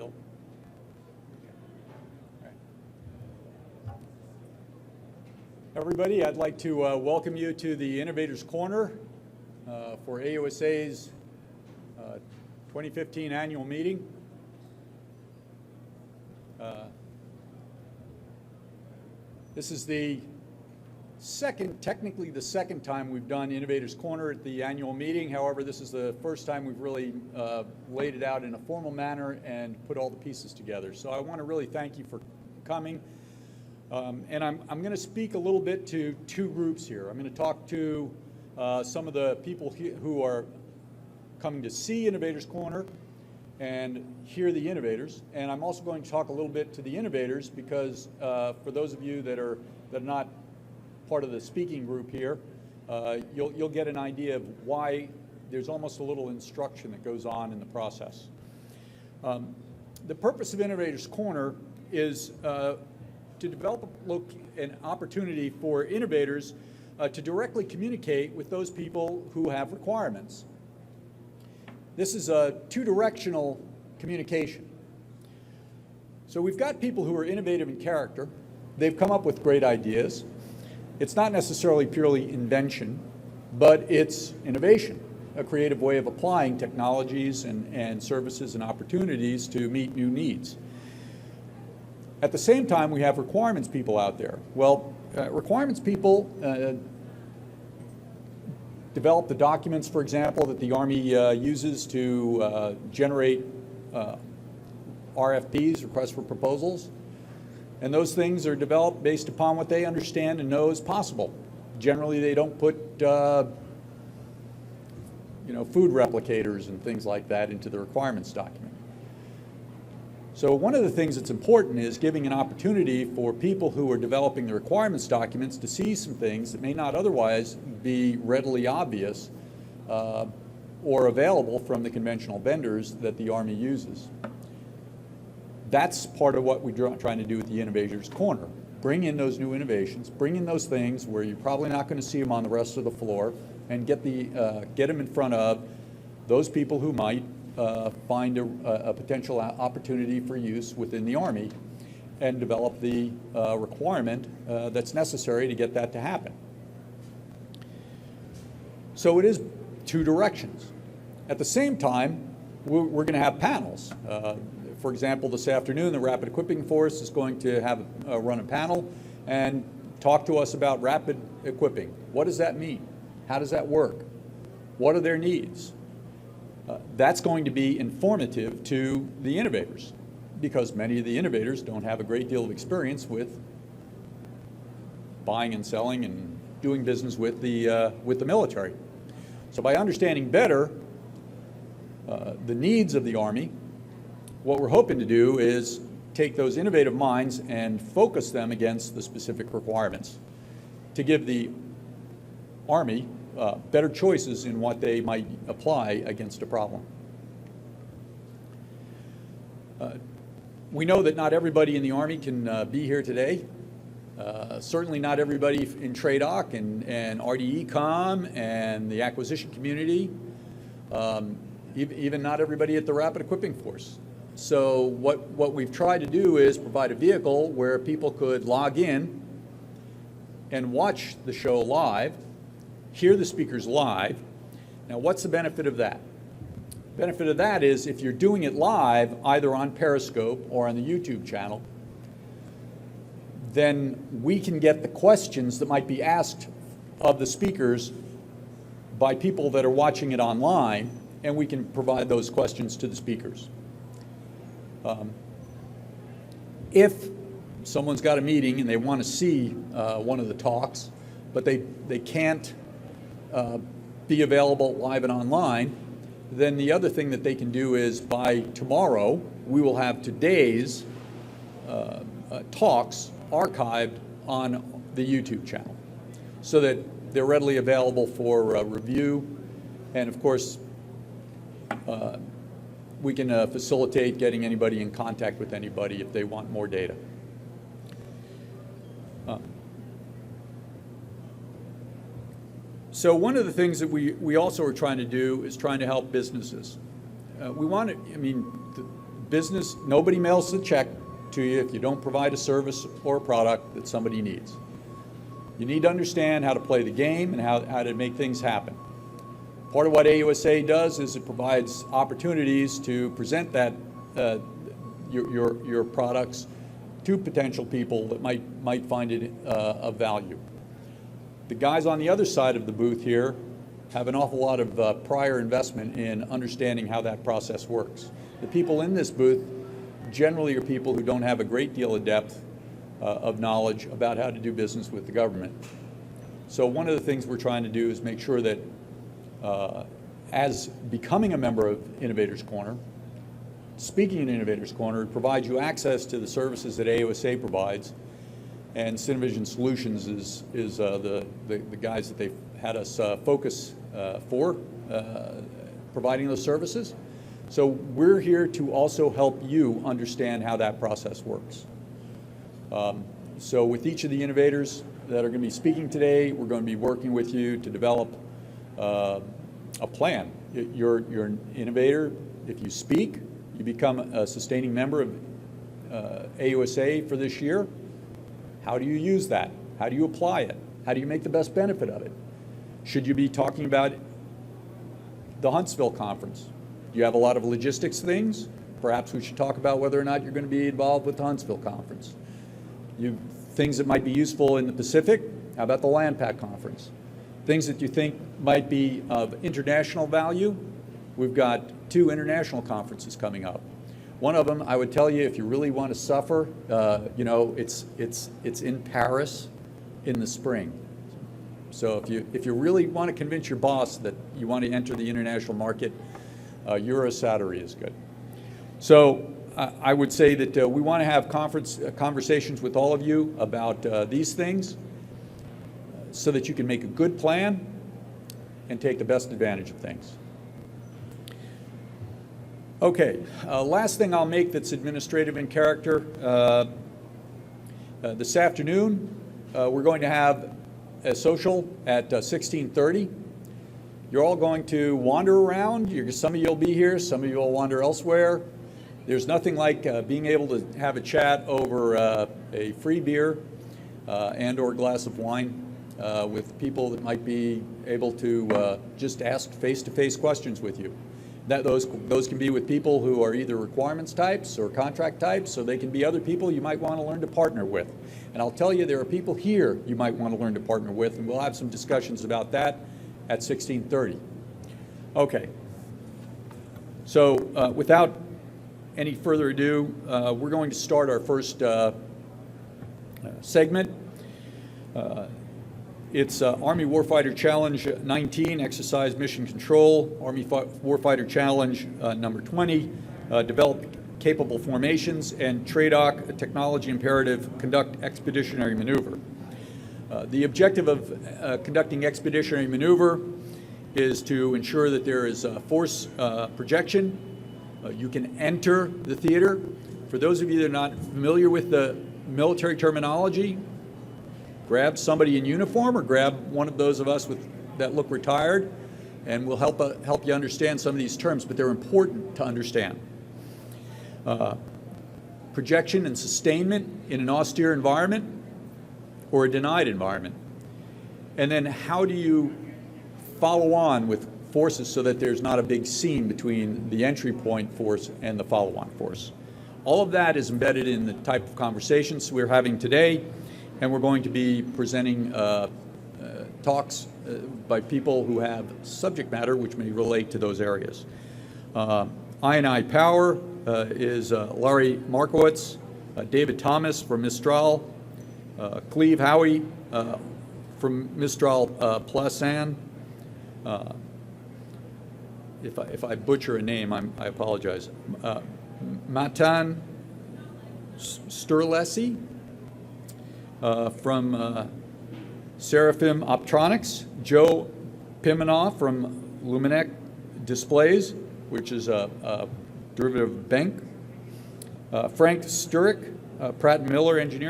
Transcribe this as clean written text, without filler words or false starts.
Bill. Everybody, I'd like to welcome you to the Innovators Corner for AUSA's 2015 annual meeting. This is technically the second time we've done Innovators Corner at the annual meeting. However, this is the first time we've really laid it out in a formal manner and put all the pieces together. So I want to really thank you for coming. And I'm going to speak a little bit to two groups here. I'm going to talk to some of the people who are coming to see Innovators Corner and hear the innovators. And I'm also going to talk a little bit to the innovators because for those of you that are not part of the speaking group here, you'll get an idea of why there's almost a little instruction that goes on in the process. The purpose of Innovators Corner is to develop an opportunity for innovators to directly communicate with those people who have requirements. This is a two-directional communication. So we've got people who are innovative in character. They've come up with great ideas. It's not necessarily purely invention, but it's innovation, a creative way of applying technologies and services and opportunities to meet new needs. At the same time, we have requirements people out there. Well, requirements people develop the documents, for example, that the Army uses to generate RFPs, requests for proposals. And those things are developed based upon what they understand and know is possible. Generally, they don't put food replicators and things like that into the requirements document. So one of the things that's important is giving an opportunity for people who are developing the requirements documents to see some things that may not otherwise be readily obvious or available from the conventional vendors that the Army uses. That's part of what we're trying to do with the Innovators Corner. Bring in those new innovations, bring in those things where you're probably not going to see them on the rest of the floor, and get them in front of those people who might find a potential opportunity for use within the Army and develop the requirement that's necessary to get that to happen. So it is two directions. At the same time, we're going to have panels. For example, this afternoon, the Rapid Equipping Force is going to have run a panel and talk to us about rapid equipping. What does that mean? How does that work? What are their needs? That's going to be informative to the innovators because many of the innovators don't have a great deal of experience with buying and selling and doing business with the military. So by understanding better the needs of the Army, what we're hoping to do is take those innovative minds and focus them against the specific requirements to give the Army better choices in what they might apply against a problem. We know that not everybody in the Army can be here today. Certainly not everybody in TRADOC and RDE-COM and the acquisition community, even not everybody at the Rapid Equipping Force. So what we've tried to do is provide a vehicle where people could log in and watch the show live, hear the speakers live. Now, what's the benefit of that? The benefit of that is if you're doing it live, either on Periscope or on the YouTube channel, then we can get the questions that might be asked of the speakers by people that are watching it online, and we can provide those questions to the speakers. If someone's got a meeting and they want to see one of the talks, but they can't be available live and online, then the other thing that they can do is by tomorrow, we will have today's talks archived on the YouTube channel so that they're readily available for review. And of course, we can facilitate getting anybody in contact with anybody if they want more data. So one of the things that we also are trying to do is trying to help businesses. We want to, business, nobody mails the check to you if you don't provide a service or a product that somebody needs. You need to understand how to play the game and how to make things happen. Part of what AUSA does is it provides opportunities to present that your products to potential people that might find it of value. The guys on the other side of the booth here have an awful lot of prior investment in understanding how that process works. The people in this booth generally are people who don't have a great deal of depth of knowledge about how to do business with the government. So one of the things we're trying to do is make sure that as becoming a member of Innovators Corner, speaking in Innovators Corner provides you access to the services that AUSA provides, and Cinevision Solutions is the guys that they've had us focus for providing those services. So we're here to also help you understand how that process works. So with each of the innovators that are going to be speaking today, we're going to be working with you to develop a plan. You're an innovator. If you speak, you become a sustaining member of AUSA for this year. How do you use that? How do you apply it? How do you make the best benefit of it? Should you be talking about the Huntsville conference? Do you have a lot of logistics things? Perhaps we should talk about whether or not you're going to be involved with the Huntsville conference. Things that might be useful in the Pacific, how about the LandPAC conference? Things that you think might be of international value, we've got 2 international conferences coming up. One of them, I would tell you, if you really want to suffer, you know, it's in Paris in the spring. So if you really want to convince your boss that you want to enter the international market, Eurosatory is good. So I would say that we want to have conversations with all of you about these things so that you can make a good plan and take the best advantage of things. Okay, last thing I'll make that's administrative in character. This afternoon, we're going to have a social at 16:30. You're all going to wander around. Some of you will be here, some of you will wander elsewhere. There's nothing like being able to have a chat over a free beer and or a glass of wine with people that might be able to just ask face-to-face questions with you. Those can be with people who are either requirements types or contract types, so they can be other people you might want to learn to partner with. And I'll tell you, there are people here you might want to learn to partner with, and we'll have some discussions about that at 16:30. Okay. So without any further ado, we're going to start our first segment. It's Army Warfighter Challenge 19, Exercise Mission Control, Army Warfighter Challenge number 20, Develop Capable Formations, and TRADOC, Technology Imperative, Conduct Expeditionary Maneuver. The objective of conducting expeditionary maneuver is to ensure that there is force projection. You can enter the theater. For those of you that are not familiar with the military terminology, grab somebody in uniform or grab one of those of us that look retired, and we'll help you understand some of these terms, but they're important to understand. Projection and sustainment in an austere environment or a denied environment. And then how do you follow on with forces so that there's not a big seam between the entry point force and the follow-on force. All of that is embedded in the type of conversations we're having today, and we're going to be presenting talks by people who have subject matter which may relate to those areas. I&I Power is Laurie Markowitz, David Thomas from Mistral, Cleve Howie from Mistral Plasan. If I butcher a name, I apologize. Matan Sturlesi from Seraphim Optronics, Joe Pimenoff from Luminec Displays, which is a derivative of Bank, Frank Sturek, Pratt & Miller Engineering.